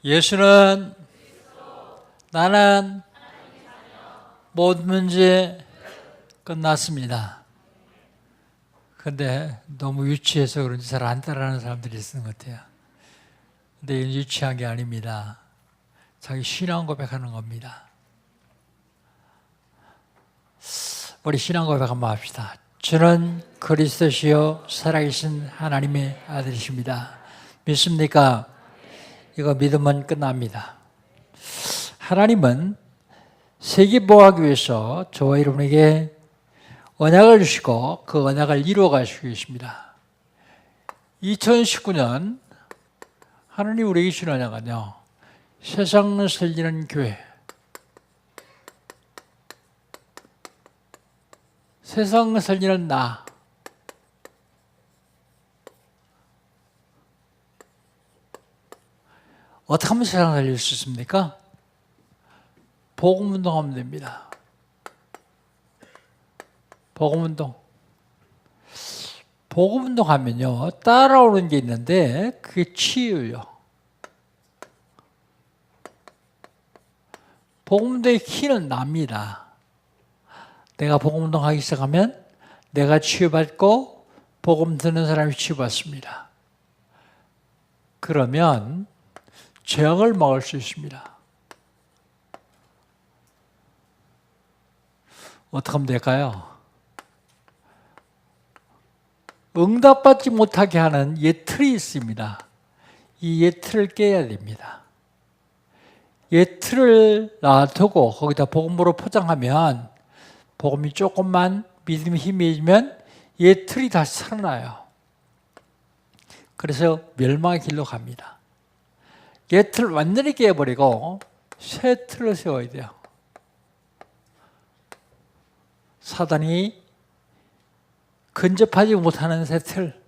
예수는 나는 모든 문제 끝났습니다. 근데 너무 유치해서 그런지 잘 안 따라하는 사람들이 있는 것 같아요. 근데 이건 유치한 게 아닙니다. 자기 신앙 고백하는 겁니다. 우리 신앙 고백 한번 합시다. 주는 그리스도시요 살아계신 하나님의 아들이십니다. 믿습니까? 이거 믿으면 끝납니다. 하나님은 세계보호하기 위해서 저와 여러분에게 언약을 주시고 그 언약을 이루어 가시고 계십니다. 2019년 하나님 우리에게 주신 언약은요, 세상을 살리는 교회, 세상을 살리는 나, 어떻게 하면 세상을 살릴 수 있습니까? 복음운동하면 됩니다. 복음운동. 복음운동하면요, 따라오는 게 있는데 그게 치유요. 복음운동의 키는 납니다. 내가 복음운동하기 시작하면 내가 치유받고 복음 듣는 사람이 치유받습니다. 그러면 죄악을 막을 수 있습니다. 어떻게 하면 될까요? 응답받지 못하게 하는 옛 틀이 있습니다. 이 옛 틀을 깨야 됩니다. 옛 틀을 놔두고 거기다 복음으로 포장하면 복음이 조금만 믿음이 희미해지면 옛 틀이 다시 살아나요. 그래서 멸망의 길로 갑니다. 옛 틀을 완전히 깨버리고 새 틀을 세워야 돼요. 사단이 근접하지 못하는 새 틀,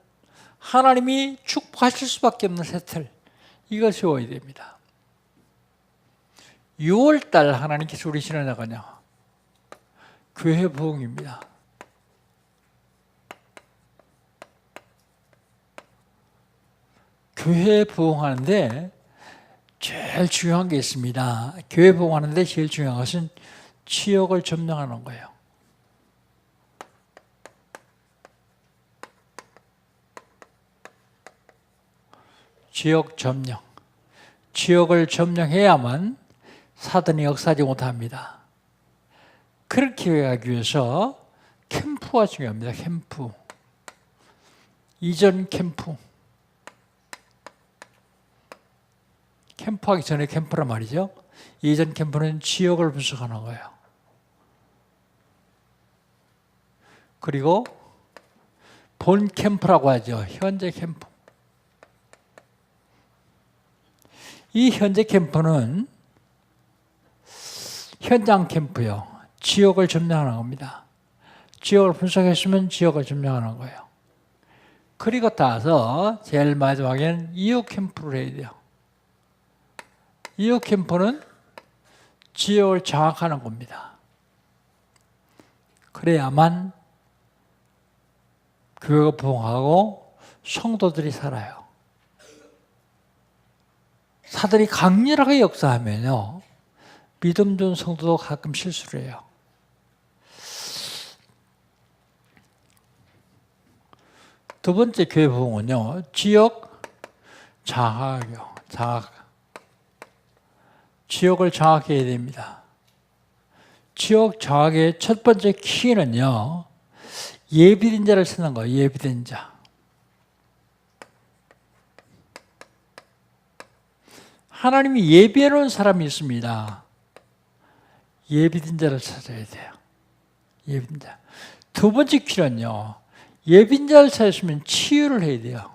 하나님이 축복하실 수밖에 없는 새 틀, 이걸 세워야 됩니다. 6월달 하나님께서 우리 신앙자가요, 교회 부흥입니다. 교회 부흥하는데 제일 중요한 게 있습니다. 교회 부흥하는데 제일 중요한 것은 지역을 점령하는 거예요. 지역 점령. 지역을 점령해야만 사단이 역사하지 못합니다. 그렇게 하기 위해서 캠프가 중요합니다. 캠프. 이전 캠프. 캠프하기 전에 캠프란 말이죠. 이전 캠프는 지역을 분석하는 거예요. 그리고 본 캠프라고 하죠. 현재 캠프. 이 현재 캠프는 현장 캠프요. 지역을 점령하는 겁니다. 지역을 분석했으면 지역을 점령하는 거예요. 그리고 따라서 제일 마지막에는 이웃 캠프를 해야 돼요. 이웃 캠프는 지역을 장악하는 겁니다. 그래야만 교회가 부흥하고 성도들이 살아요. 사단이 강렬하게 역사하면요, 믿음 좋은 성도도 가끔 실수를 해요. 두 번째 교회 부흥은요, 지역 장악이요. 지역을 장악해야 됩니다. 지역 장악의 첫 번째 키는요, 예비된 자를 찾는 거예요. 예비된 자. 하나님이 예비해 놓은 사람이 있습니다. 예비된 자를 찾아야 돼요. 예비된 자. 두 번째 키는요, 예비된 자를 찾으시면 치유를 해야 돼요.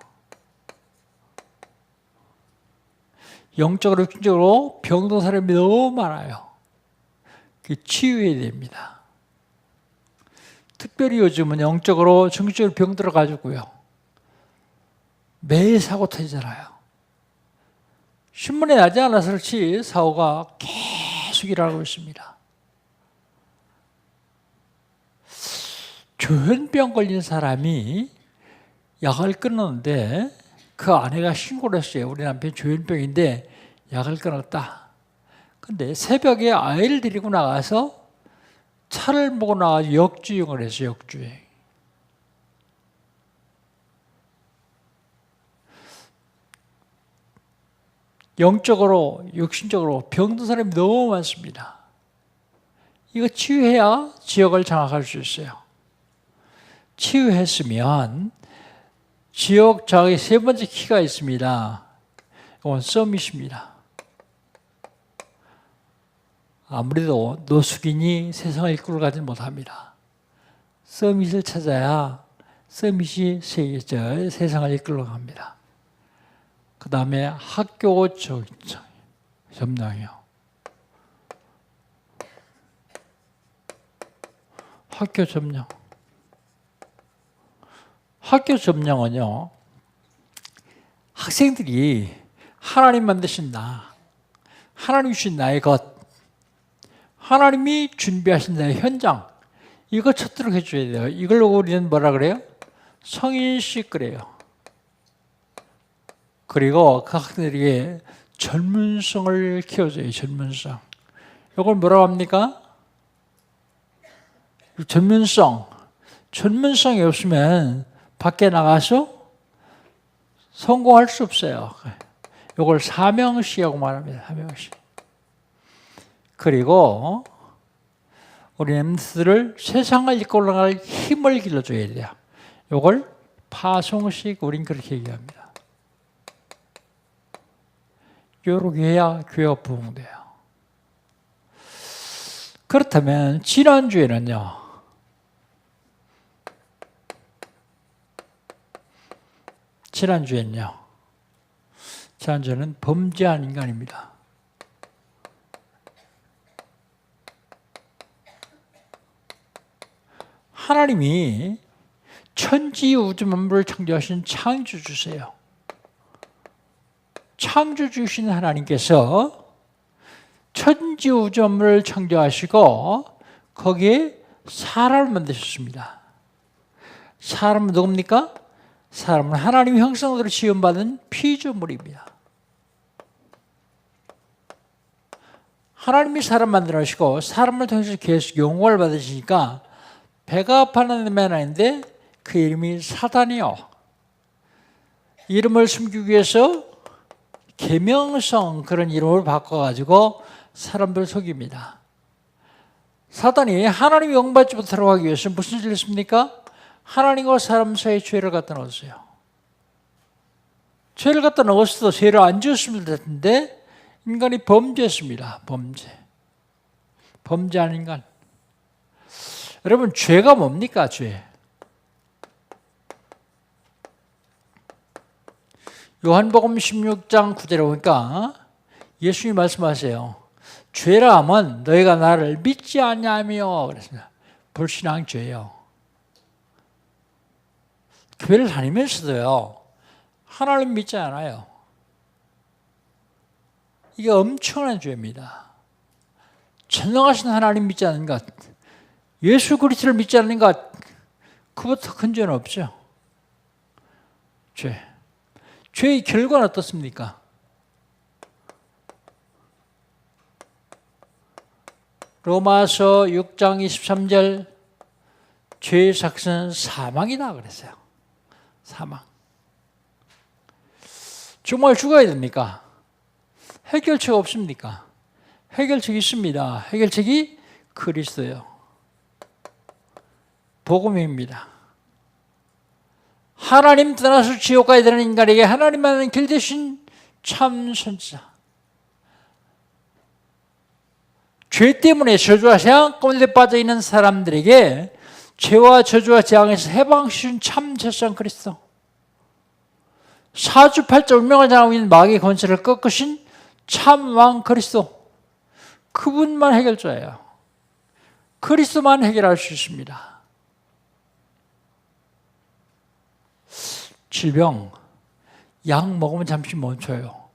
영적으로, 육적으로 병든 사람이 너무 많아요. 치유해야 됩니다. 특별히 요즘은 영적으로, 정신적으로 병들어가지고요, 매일 사고 터지잖아요. 신문에 나지 않아서 그렇지 사고가 계속 일어나고 있습니다. 조현병 걸린 사람이 약을 끊었는데 그 아내가 신고를 했어요. 우리 남편이 조현병인데 약을 끊었다. 근데 새벽에 아이를 데리고 나가서 차를 몰고 나가서 역주행을 해서 역주행. 영적으로, 육신적으로 병든 사람이 너무 많습니다. 이거 치유해야 지역을 장악할 수 있어요. 치유했으면 지역 장악의 세 번째 키가 있습니다. 이건 서밋입니다. 아무래도 노숙인이 세상을 이끌어 가지 못합니다. 서밋을 찾아야 서밋이 세상을 이끌어 갑니다. 그 다음에 학교 점령이요. 학교 점령. 학교 점령은요, 학생들이 하나님 만드신 나, 하나님 주신 나의 것, 하나님이 준비하신 나의 현장, 이거 찾도록 해줘야 돼요. 이걸 우리는 뭐라 그래요? 성인식 그래요. 그리고 그 학생들에게 전문성을 키워줘요. 전문성. 이걸 뭐라고 합니까? 전문성이 없으면 밖에 나가서 성공할 수 없어요. 이걸 사명시라고 말합니다. 사명시. 그리고 우리 엠스를 세상을 이끌어 나갈 힘을 길러줘야 돼요. 이걸 파송식, 우린 그렇게 얘기합니다. 이렇게 해야 교회가 부흥돼요. 그렇다면 지난주에는요, 지난주에는 범죄한 인간입니다. 하나님이 천지 우주 만물을 창조하신 창조주세요. 창조주신 하나님께서 천지 우주 만물을 창조하시고 거기에 사람을 만드셨습니다. 사람은 누굽니까? 사람은 하나님 형상으로 지음받은 피조물입니다. 하나님이 사람 만들어주시고 사람을 통해서 계속 영광을 받으시니까 배가 아파하는 맨 아닌데 그 이름이 사단이요. 이름을 숨기기 위해서 계명성 그런 이름을 바꿔가지고 사람들을 속입니다. 사단이 하나님이 영받지 못하라고 하기 위해서 무슨 짓을 했습니까? 하나님과 사람 사이에 죄를 갖다 넣었어요. 죄를 갖다 넣었어도 죄를 안 지었으면 됐는데 인간이 범죄했습니다. 범죄한 인간. 여러분, 죄가 뭡니까? 죄. 요한복음 16장 9절에 보니까 예수님이 말씀하세요. 죄라 하면 너희가 나를 믿지 않냐며 그랬습니다. 불신앙 죄예요. 교회를 다니면서도요, 하나님 믿지 않아요. 이게 엄청난 죄입니다. 전능하신 하나님 믿지 않는 것, 예수 그리스도를 믿지 않는 것, 그보다 큰 죄는 없죠. 죄의 결과는 어떻습니까? 로마서 6장 23절 죄의 삭은 사망이다 그랬어요. 사망. 정말 죽어야 됩니까? 해결책 없습니까? 해결책이 있습니다. 해결책이 그리스도예요. 복음입니다. 하나님 떠나서 지옥 가야 되는 인간에게 하나님만은 길 대신 참 선지자. 죄 때문에 저주와 재앙 가운데 빠져있는 사람들에게 죄와 저주와 재앙에서 해방시킨 참 제사장 그리스도. 사주팔자 운명을 장하고 있는 마귀의 권세를 꺾으신 참 왕 그리스도. 그분만 해결자예요. 그리스도만 해결할 수 있습니다. 질병, 약 먹으면 잠시 멈춰요.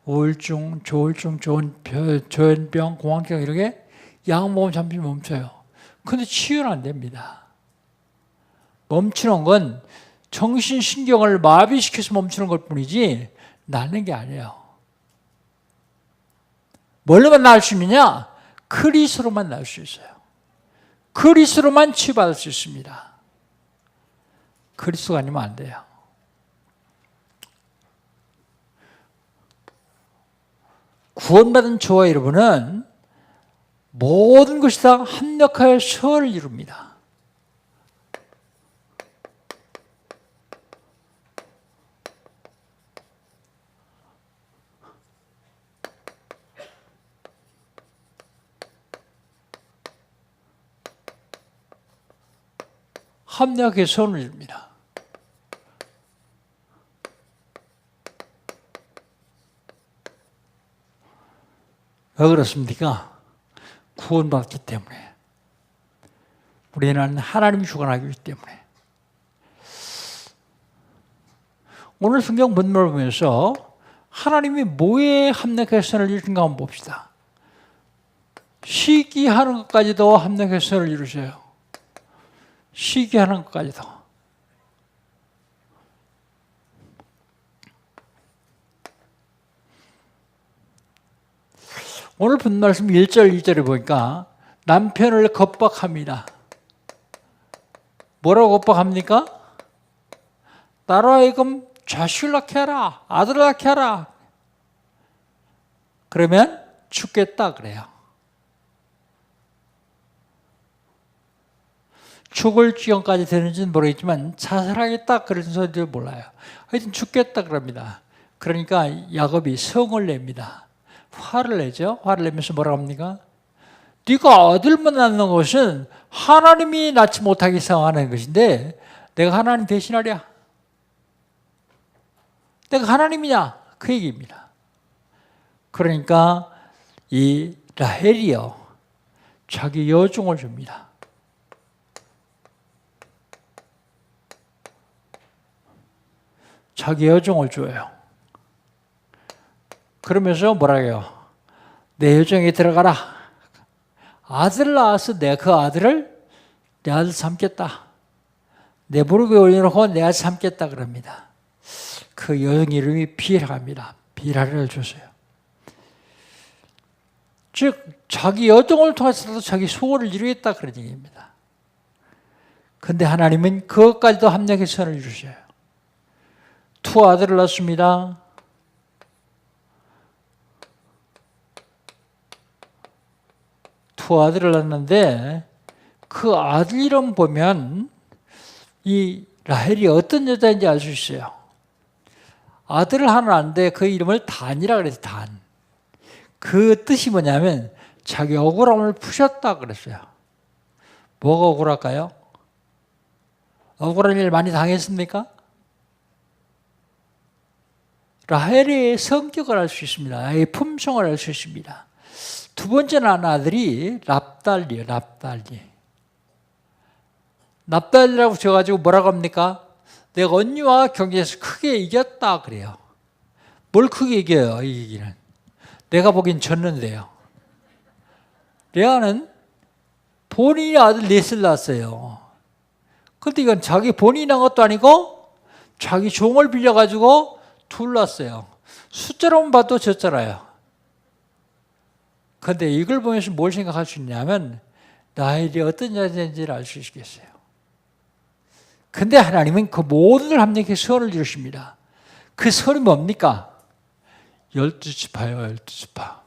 우울증, 조울증, 조현병, 공황증 이렇게 약 먹으면 잠시 멈춰요. 근데 치유는 안 됩니다. 멈추는 건 정신신경을 마비시켜서 멈추는 것 뿐이지 낫는 게 아니에요. 뭘로만 나을 수 있느냐? 그리스도로만 나을 수 있어요. 그리스도로만 치유받을 수 있습니다. 그리스도가 아니면 안 돼요. 구원받은 저와 여러분은 모든 것이 다 합력하여 선을 이룹니다. 합력의 선을 이룹니다. 왜 그렇습니까? 구원받기 때문에. 우리는 하나님이 주관하기 때문에. 오늘 성경 본문을 보면서 하나님이 뭐에 합력의 선을 이루는가 한번 봅시다. 시기하는 것까지도 합력의 선을 이루셔요. 시기하는 것까지도. 오늘 본 말씀 1절, 2절에 보니까 남편을 겁박합니다. 뭐라고 겁박합니까? 나로 하여금 자식을 낳게 하라, 아들을 낳게 하라. 그러면 죽겠다 그래요. 죽을 지경까지 되는지는 모르겠지만 자살하겠다 그런 소리도 몰라요. 하여튼 죽겠다 그럽니다. 그러니까 야곱이 성을 냅니다. 화를 내죠. 화를 내면서 뭐라고 합니까? 네가 아들만 낳는 것은 하나님이 낳지 못하게 상하는 것인데 내가 하나님 대신하랴? 내가 하나님이냐? 그 얘기입니다. 그러니까 이 라헬이요, 자기 여종을 줍니다. 자기 여종을 줘요. 그러면서 뭐라 해요? 내 여종에 들어가라. 아들을 낳아서 내가 그 아들을 내 아들 삼겠다. 내 무릎에 올려놓고 내 아들 삼겠다 그럽니다. 그 여종 이름이 빌하입니다. 빌하를 줬어요. 즉 자기 여종을 통해서도 자기 소원을 이루겠다 그런 얘기입니다. 그런데 하나님은 그것까지도 합력의 선을 이루셔요. 두 아들을 낳습니다. 두 아들을 낳는데 그 아들 이름 보면 이 라헬이 어떤 여자인지 알 수 있어요. 아들을 하나 낳는데 그 이름을 단이라 그래서 단. 그 뜻이 뭐냐면 자기 억울함을 푸셨다 그랬어요. 뭐가 억울할까요? 억울한 일 많이 당했습니까? 라헬의 성격을 알 수 있습니다. 아이의 품성을 알 수 있습니다. 두 번째 낳은 아들이 납달리예요. 납달리. 납달리라고 줘가지고 뭐라고 합니까? 내가 언니와 경쟁에서 크게 이겼다 그래요. 뭘 크게 이겨요? 이 얘기는. 내가 보기엔 졌는데요. 레아는 본인이 아들 넷을 낳았어요. 그런데 이건 자기 본인이 낳은 것도 아니고 자기 종을 빌려가지고 둘 낳았어요. 숫자로만 봐도 졌잖아요. 그런데 이걸 보면서 뭘 생각할 수 있냐면 라헬이 어떤 여자인지를 알 수 있겠어요. 근데 하나님은 그 모든 걸 합력해 선을 이루십니다. 그 선이 뭡니까? 12지파예요. 12지파.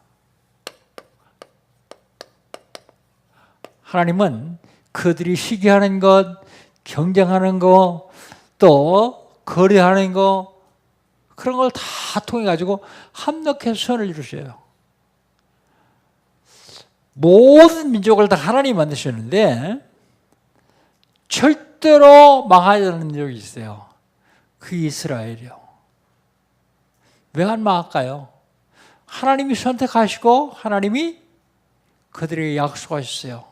하나님은 그들이 시기하는 것, 경쟁하는 것, 또 거래하는 것, 그런 걸 다 통해 가지고 합력해서 선을 이루셔요. 모든 민족을 다 하나님이 만드셨는데 절대로 망하지 않는 민족이 있어요. 그 이스라엘이요. 왜 안 망할까요? 하나님이 선택하시고 하나님이 그들에게 약속하셨어요.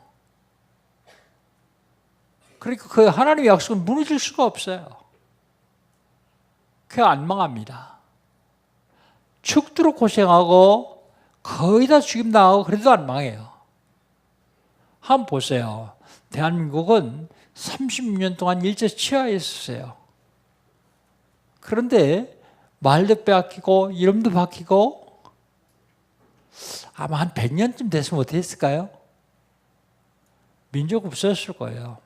그러니까 그 하나님의 약속은 무너질 수가 없어요. 그게 안 망합니다. 죽도록 고생하고 거의 다 죽임 당하고 그래도 안 망해요. 한번 보세요. 대한민국은 36년 동안 일제 치하에 있었어요. 그런데 말도 빼앗기고 이름도 바뀌고 아마 한 100년쯤 됐으면 어떻게 했을까요? 민족 없었을 거예요.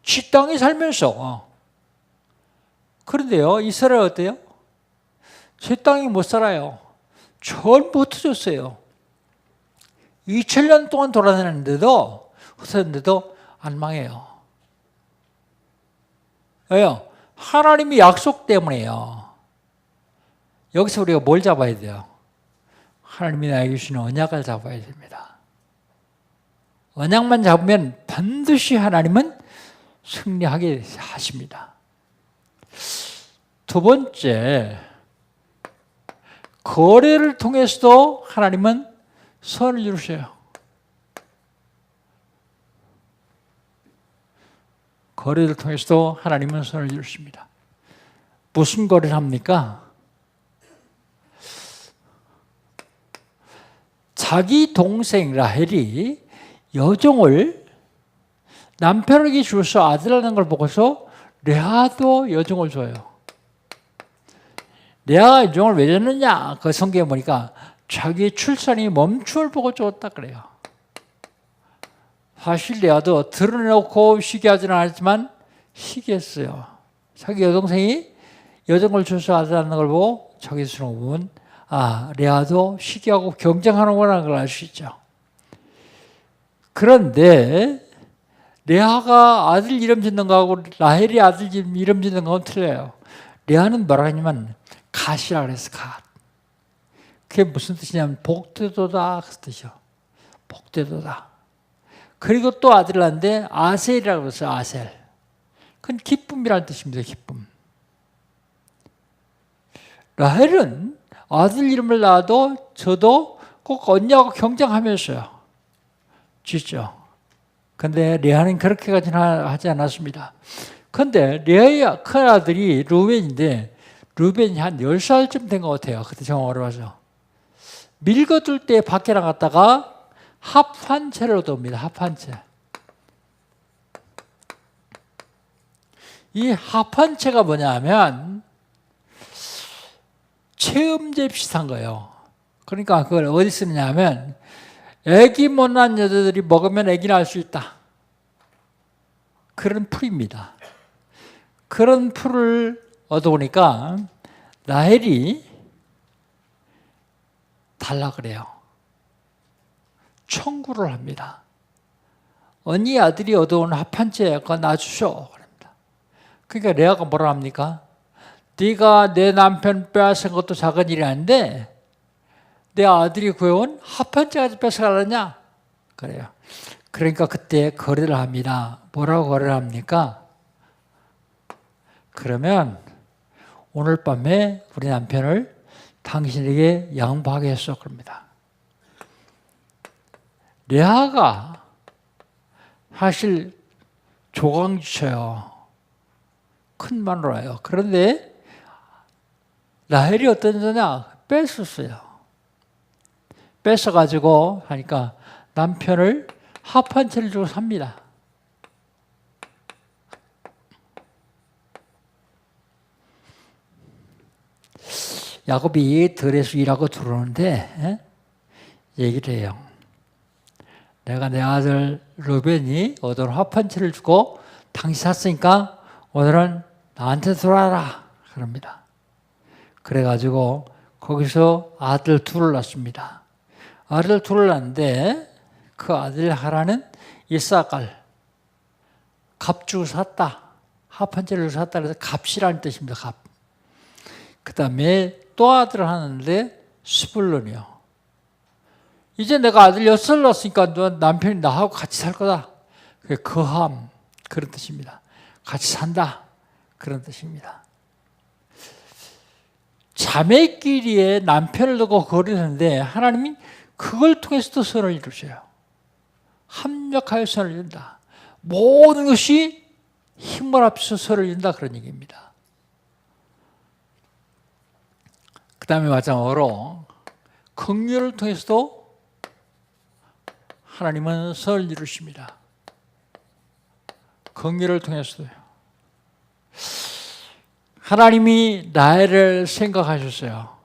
지 땅에 살면서. 그런데요, 이스라엘 어때요? 제 땅이 못 살아요. 전부 흩어졌어요. 2000년 동안 돌아다녔는데도, 흩어졌는데도 안 망해요. 왜요? 하나님의 약속 때문에요. 여기서 우리가 뭘 잡아야 돼요? 하나님이 나에게 주시는 언약을 잡아야 됩니다. 언약만 잡으면 반드시 하나님은 승리하게 하십니다. 두 번째, 거래를 통해서도 하나님은 선을 이루셔요. 거래를 통해서도 하나님은 선을 이루십니다. 무슨 거래를 합니까? 자기 동생 라헬이 여종을 남편에게 주어서 아들하는 걸 보고서 레아도 여종을 줘요. 레아가 여종을 왜 줬느냐? 그 성경에 보니까 자기의 출산이 멈춤을 보고 줬다 그래요. 사실 레아도 드러내놓고 시기하지는 않았지만 시기했어요. 자기 여동생이 여종을 줘서 아들하는 걸 보고 자기 스스로 보면 레아도 시기하고 경쟁하는구나 걸 알 수 있죠. 그런데 레아가 아들 이름 짓는 거하고 라헬이 아들 이름 짓는 거는 틀려요. 레아는 뭐라 하냐면 갓이라 그랬어. 갓. 그게 무슨 뜻이냐면 복되도다 그 뜻이요. 복되도다. 그리고 또 아들을 낳는데 아셀이라고 그랬어요. 아셀. 그건 기쁨이라는 뜻입니다. 기쁨. 라헬은 아들 이름을 낳아도 저도 꼭 언니하고 경쟁하면서요. 짓죠. 근데 레아는 그렇게까지는 하지 않았습니다. 근데 레아의 큰 아들이 루벤인데 루벤이 한 10살쯤 된 것 같아요. 그때 정확으로 봐서. 밀거둘 때 밖에 나갔다가 합한 채를 얻어옵니다. 합한 채. 이 합한 채가 뭐냐 하면 체험제 비슷한 거예요. 그러니까 그걸 어디 쓰느냐 하면 애기 못 낳은 여자들이 먹으면 애기 낳을 수 있다. 그런 풀입니다. 그런 풀을 얻어오니까 라헬이 달라 그래요. 청구를 합니다. 언니 아들이 얻어온 합한채 그거 놔주쇼. 그럽니다. 그러니까 레아가 뭐라 합니까? 네가 내 남편 빼앗은 것도 작은 일이 아닌데 내 아들이 구해온 합한채까지 뺏어가느냐? 그래요. 그러니까 그때 거래를 합니다. 뭐라고 거래를 합니까? 그러면 오늘 밤에 우리 남편을 당신에게 양보하겠소. 그럽니다. 레아가 사실 조강주쳐요. 큰 마누라예요. 그런데 라헬이 어떤 여자냐? 뺏었어요. 뺏어가지고 하니까 남편을 합한 채를 주고 삽니다. 야곱이 들에서 일하고 들어오는데 얘기를 해요. 내가 내 아들 루벤이 얻은 합한 채를 주고 당신 샀으니까 오늘은 나한테 들어와라. 그럽니다. 그래가지고 거기서 아들 둘을 낳습니다. 아들 둘을 낳는데 그 아들 하나는 이삭을 값 주고 샀다. 합한 채를 샀다. 그래서 값이라는 뜻입니다. 값. 그 다음에 또 아들을 하는데 스불론이요. 이제 내가 아들 6살 낳았으니까 너 남편이 나하고 같이 살 거다. 그게 거함 그런 뜻입니다. 같이 산다 그런 뜻입니다. 자매끼리의 남편을 두고 거리는데 하나님이 그걸 통해서도 선을 이루셔요. 합력하여 선을 이룬다. 모든 것이 힘을 합쳐서 선을 이룬다 그런 얘기입니다. 그 다음에 마지막으로 긍휼을 통해서도 하나님은 선을 이루십니다. 긍휼을 통해서도요. 하나님이 라헬을 생각하셨어요.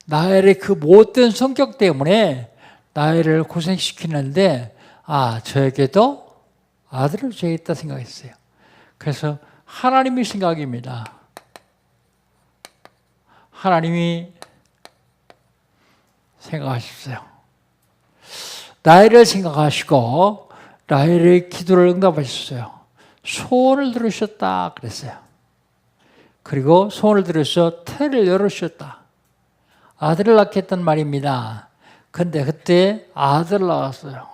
라헬의 그 못된 성격 때문에 라헬을 고생시키는데 저에게도 아들을 줘야겠다 생각했어요. 그래서 하나님의 생각입니다. 하나님이 생각하십시오. 라헬을 생각하시고 라헬의 기도를 응답하셨어요. 소원을 들으셨다 그랬어요. 그리고 소원을 들으셔서 태를 열으셨다. 아들을 낳게 했단 말입니다. 근데 그때 아들을 낳았어요.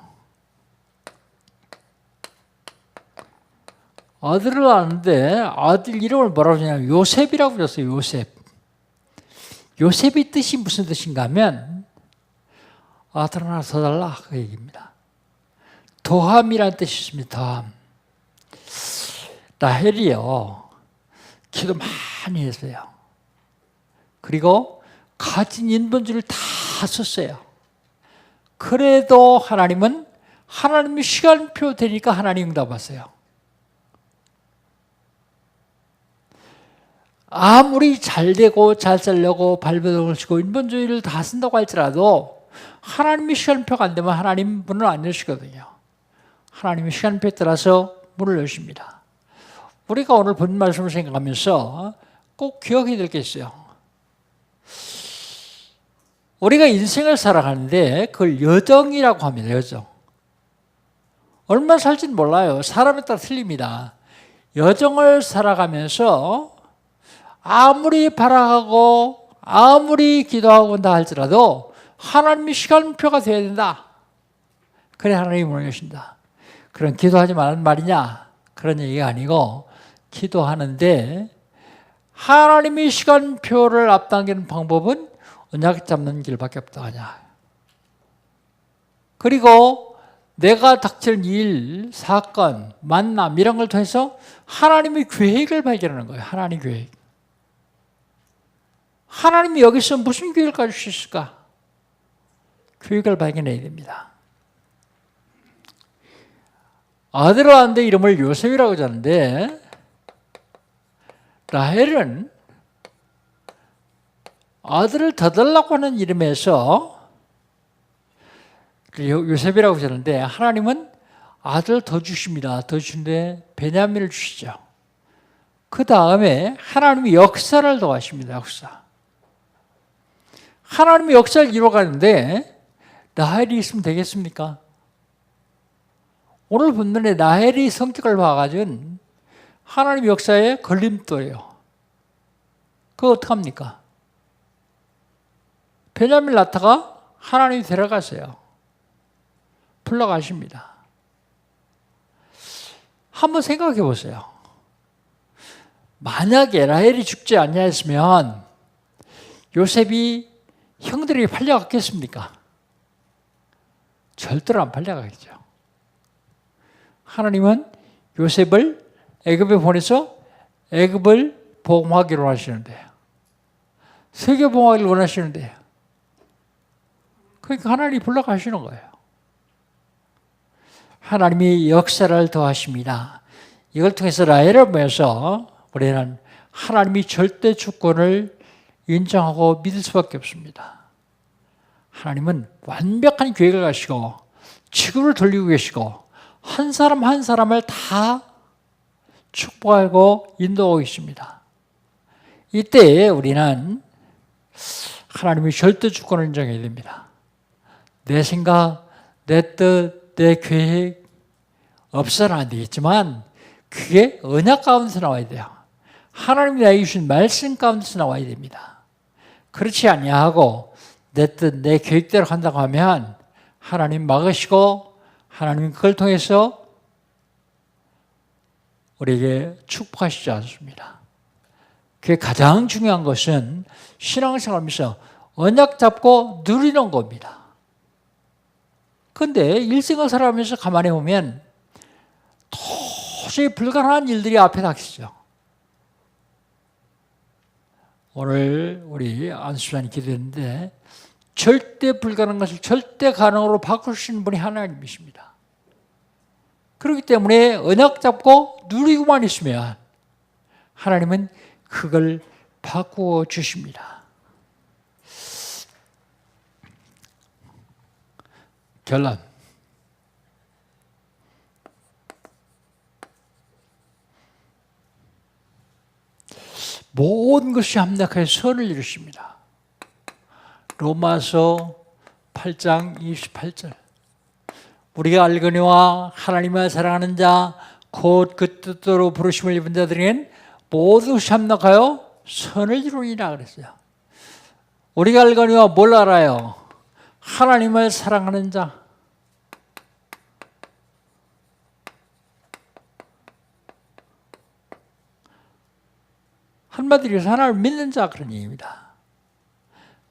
아들을 낳았는데 아들 이름을 뭐라고 하냐면 요셉이라고 불렀어요. 요셉. 요셉의 뜻이 무슨 뜻인가 하면 아들 하나 더 달라 그 얘기입니다. 더함이라는 뜻이 있습니다. 더함. 라헬이요. 기도 많이 했어요. 그리고 가진 인본주의를 다 썼어요. 그래도 하나님은 하나님의 시간표 되니까 하나님 응답하세요. 아무리 잘 되고 잘 살려고 발버둥을 치고 인본주의를 다 쓴다고 할지라도 하나님의 시간표가 안 되면 하나님 문을 안 여시거든요. 하나님의 시간표에 따라서 문을 여십니다. 우리가 오늘 본 말씀을 생각하면서 꼭 기억해야 될 게 있어요. 우리가 인생을 살아가는데 그걸 여정이라고 합니다. 여정. 얼마 살지는 몰라요. 사람에 따라 틀립니다. 여정을 살아가면서 아무리 바라고 아무리 기도하고 한다 할지라도 하나님의 시간표가 되어야 된다. 그래 하나님이 문을 여신다. 그런 기도하지 말라는 말이냐? 그런 얘기가 아니고 기도하는데 하나님의 시간표를 앞당기는 방법은 언약 잡는 길밖에 없다 하냐. 그리고 내가 닥칠 일, 사건, 만남 이런 걸 통해서 하나님의 계획을 발견하는 거예요. 하나님의 계획. 하나님이 여기서 무슨 계획을 가질 수 있을까? 계획을 발견해야 됩니다. 아들을 낳았는데 이름을 요셉이라고 하는데 라헬은 아들을 더 달라고 하는 이름에서 요셉이라고 하는데 하나님은 아들을 더 주십니다. 더 주는데 베냐민을 주시죠. 그 다음에 하나님이 역사를 더하십니다. 역사. 하나님의 역사를 이루어가는데 라헬이 있으면 되겠습니까? 오늘 본문에 라헬의 성격을 봐가지고 하나님의 역사에 걸림돌이에요. 그거 어떡합니까? 베냐민 낳다가 하나님이 데려가세요. 불러가십니다. 한번 생각해 보세요. 만약에 라헬이 죽지 않냐했으면 요셉이 형들에게 팔려갔겠습니까? 절대로 안 팔려가겠죠. 하나님은 요셉을 애굽에 보내서 애굽을 복음하기로 하시는데요. 세계 복음하기를 원하시는데요. 그러니까 하나님이 불러가시는 거예요. 하나님이 역사를 더하십니다. 이걸 통해서 라헬을 보면서 우리는 하나님이 절대 주권을 인정하고 믿을 수밖에 없습니다. 하나님은 완벽한 계획을 가시고 지구를 돌리고 계시고 한 사람 한 사람을 다 축복하고 인도하고 계십니다. 이때 우리는 하나님이 절대 주권을 인정해야 됩니다. 내 생각, 내 뜻, 내 계획 없어서는 안 되겠지만 그게 언약 가운데서 나와야 돼요. 하나님이 나에게 주신 말씀 가운데서 나와야 됩니다. 그렇지 아니하고 내 뜻, 내 계획대로 한다고 하면 하나님 막으시고 하나님 그걸 통해서 우리에게 축복하시지 않습니다. 그게 가장 중요한 것은 신앙생활하면서 언약 잡고 누리는 겁니다. 그런데 일생을 살아가면서 가만히 보면 도저히 불가능한 일들이 앞에 닥치죠. 오늘 우리 안수사님 기도했는데 절대 불가능한 것을 절대 가능으로 바꾸시는 분이 하나님이십니다. 그렇기 때문에 언약 잡고 누리고만 있으면 하나님은 그걸 바꾸어 주십니다. 결론. 모든 것이 합력하여 선을 이루십니다. 로마서 8장 28절. 우리가 알거니와 하나님을 사랑하는 자 곧 그 뜻대로 부르심을 입은 자들에겐 모든 것이 합력하여 선을 이루니라 그랬어요. 우리가 알거니와 뭘 알아요? 하나님을 사랑하는 자. 한마디로 해서 하나님을 믿는 자 그런 얘기입니다.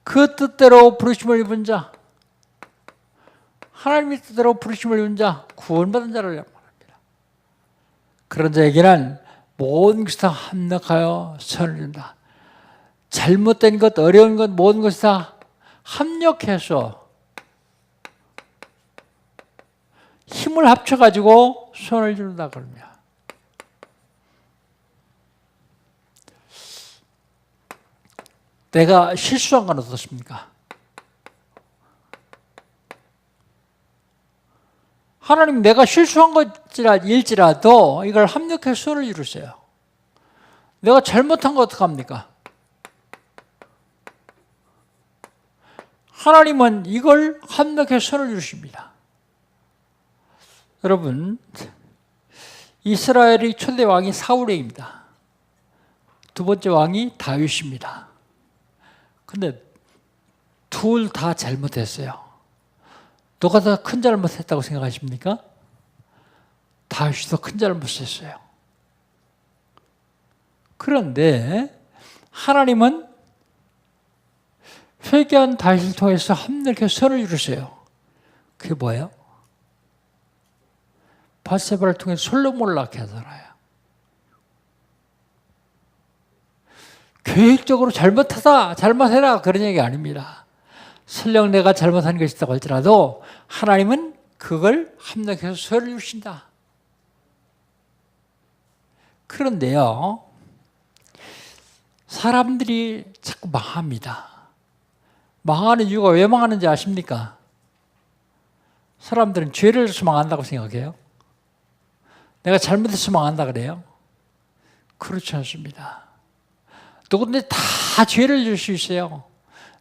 그 뜻대로 부르심을 입은 자, 하나님의 뜻대로 부르심을 입은 자, 구원받은 자를 말합니다. 그런 자에게는 모든 것이 다 합력하여 선을 이룬다. 잘못된 것, 어려운 것, 모든 것이 다 합력해서 힘을 합쳐가지고 선을 이룬다 그럽니다. 내가 실수한 건 어떻습니까? 하나님 내가 실수한 것일지라도 이걸 합력해서 선을 이루세요. 내가 잘못한 거 어떡합니까? 하나님은 이걸 합력해서 선을 이루십니다. 여러분, 이스라엘의 초대 왕이 사울입니다. 두 번째 왕이 다윗입니다. 근데 둘 다 잘못했어요. 누가 더 큰 잘못했다고 생각하십니까? 다윗이 더 큰 잘못했어요. 그런데 하나님은 회개한 다윗을 통해서 합력해서 선을 이루세요. 그게 뭐예요? 밧세바를 통해 솔로몬을 낳게 하잖아요. 계획적으로 잘못해라 그런 얘기 아닙니다. 설령 내가 잘못한 것이 있다고 할지라도 하나님은 그걸 합력해서 선을 이루신다. 그런데요, 사람들이 자꾸 망합니다. 망하는 이유가 왜 망하는지 아십니까? 사람들은 죄를 져서 망한다고 생각해요. 내가 잘못해서 망한다 그래요? 그렇지 않습니다. 누구든지 다 죄를 질 수 있어요.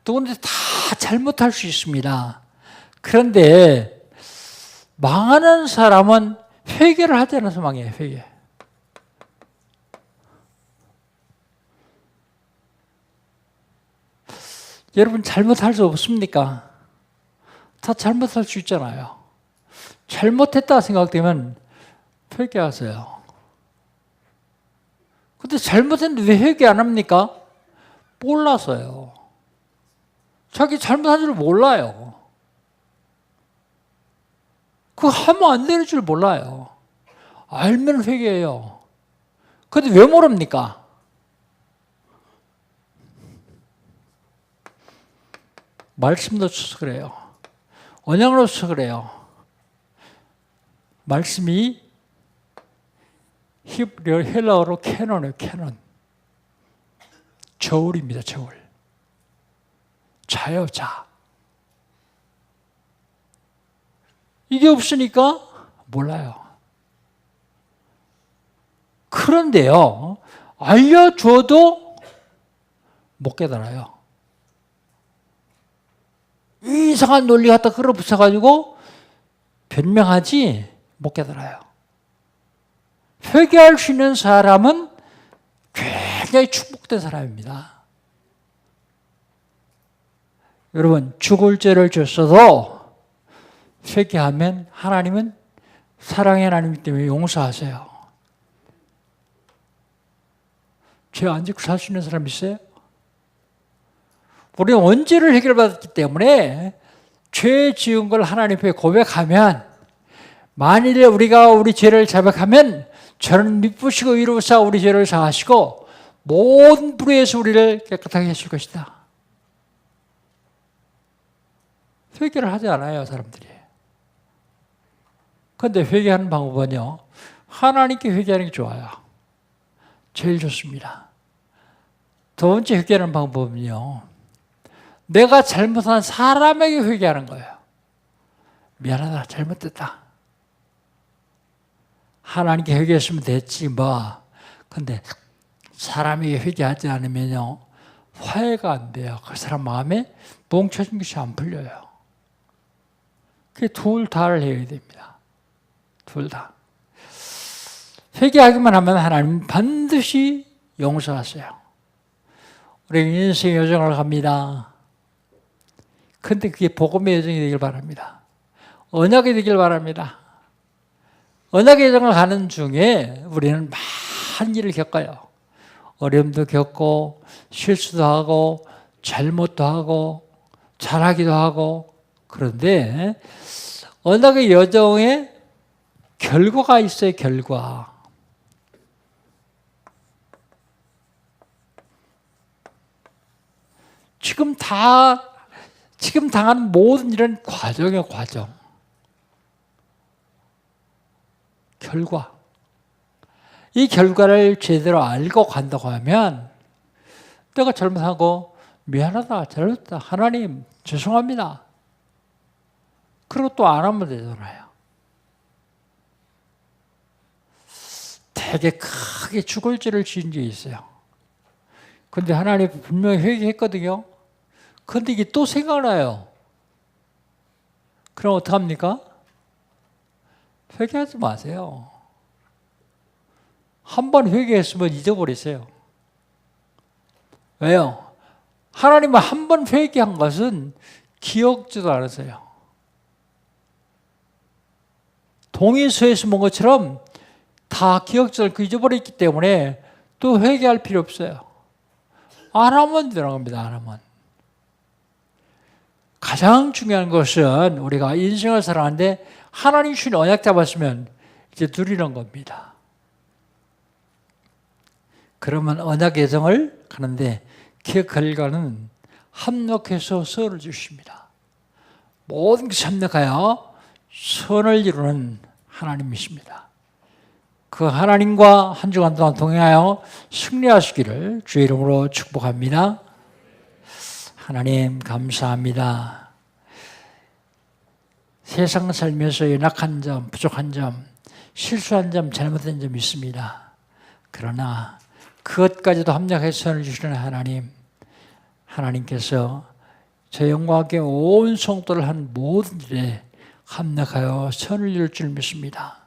누구든지 다 잘못할 수 있습니다. 그런데 망하는 사람은 회개를 하지 않아서 망해요. 회개. 여러분 잘못할 수 없습니까? 다 잘못할 수 있잖아요. 잘못했다 생각되면 회개하세요. 근데 잘못했는데 왜 회개 안 합니까? 몰라서요. 자기 잘못한 줄 몰라요. 그거 하면 안 되는 줄 몰라요. 알면 회개해요. 근데 왜 모릅니까? 말씀도 없어서 그래요. 언약을 없어서 그래요. 말씀이 헬라어로 캐논이에요. 캐논. 저울입니다. 저울. 자요. 자. 이게 없으니까 몰라요. 그런데요, 알려줘도 못 깨달아요. 이상한 논리 갖다 끌어붙여가지고 변명하지 못 깨달아요. 회개할 수 있는 사람은 굉장히 축복된 사람입니다. 여러분, 죽을 죄를 졌어도 회개하면 하나님은 사랑의 하나님 때문에 용서하세요. 죄 안 짓고 살 수 있는 사람 있어요? 우리는 원죄를 해결받았기 때문에 죄 지은 걸 하나님 앞에 고백하면, 만일에 우리가 우리 죄를 자백하면 저는 미쁘시고 이루사 우리 죄를 사하시고 모든 불의에서 우리를 깨끗하게 하실 것이다. 회개를 하지 않아요, 사람들이. 그런데 회개하는 방법은요, 하나님께 회개하는 게 좋아요. 제일 좋습니다. 두 번째 회개하는 방법은요, 내가 잘못한 사람에게 회개하는 거예요. 미안하다, 잘못됐다. 하나님께 회개했으면 됐지 뭐. 근데 사람이 회개하지 않으면요 화해가 안 돼요. 그 사람 마음에 뭉쳐진 것이 안 풀려요. 그게 둘 다를 해야 됩니다. 둘 다. 회개하기만 하면 하나님 반드시 용서하세요. 우리 인생의 여정을 갑니다. 근데 그게 복음의 여정이 되길 바랍니다. 언약이 되길 바랍니다. 언약의 여정을 가는 중에 우리는 많은 일을 겪어요. 어려움도 겪고 실수도 하고 잘못도 하고 잘하기도 하고. 그런데 언약의 여정에 결과가 있어요. 결과. 지금 당하는 모든 일은 과정이에요. 과정. 결과. 이 결과를 제대로 알고 간다고 하면 내가 잘못하고 미안하다, 잘못했다, 하나님 죄송합니다. 그리고 또 안 하면 되잖아요. 되게 크게 죽을 죄를 지은 게 있어요. 근데 하나님 분명히 회개했거든요. 근데 이게 또 생각나요. 그럼 어떡합니까? 회개하지 마세요. 한 번 회개했으면 잊어버리세요. 왜요? 하나님은 한 번 회개한 것은 기억지도 않으세요. 동의서에서 본 것처럼 다 기억지도 않고 잊어버렸기 때문에 또 회개할 필요 없어요. 안 하면 되는 겁니다. 안 하면. 가장 중요한 것은 우리가 인생을 살아가는데 하나님 주신 언약 잡았으면 이제 누리는 겁니다. 그러면 언약 예정을 가는데 그 결과는 합력해서 선을 주십니다. 모든 것이 합력하여 선을 이루는 하나님이십니다. 그 하나님과 한 주간 동안 동행하여 승리하시기를 주의 이름으로 축복합니다. 하나님 감사합니다. 세상 살면서 연약한 점, 부족한 점, 실수한 점, 잘못된 점 있습니다. 그러나 그것까지도 합력해서 선을 주시는 하나님, 하나님께서 저 영광께 온 성도를 한 모든 일에 합력하여 선을 이룰 줄 믿습니다.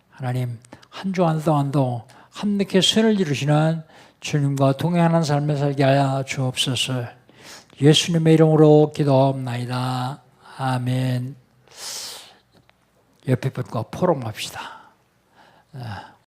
하나님, 한 주간 동안도 합력해 선을 이루시는 주님과 동행하는 삶을 살게 하여 주옵소서. 예수님의 이름으로 기도합나이다. 아멘. 옆에 분과 포럼합시다.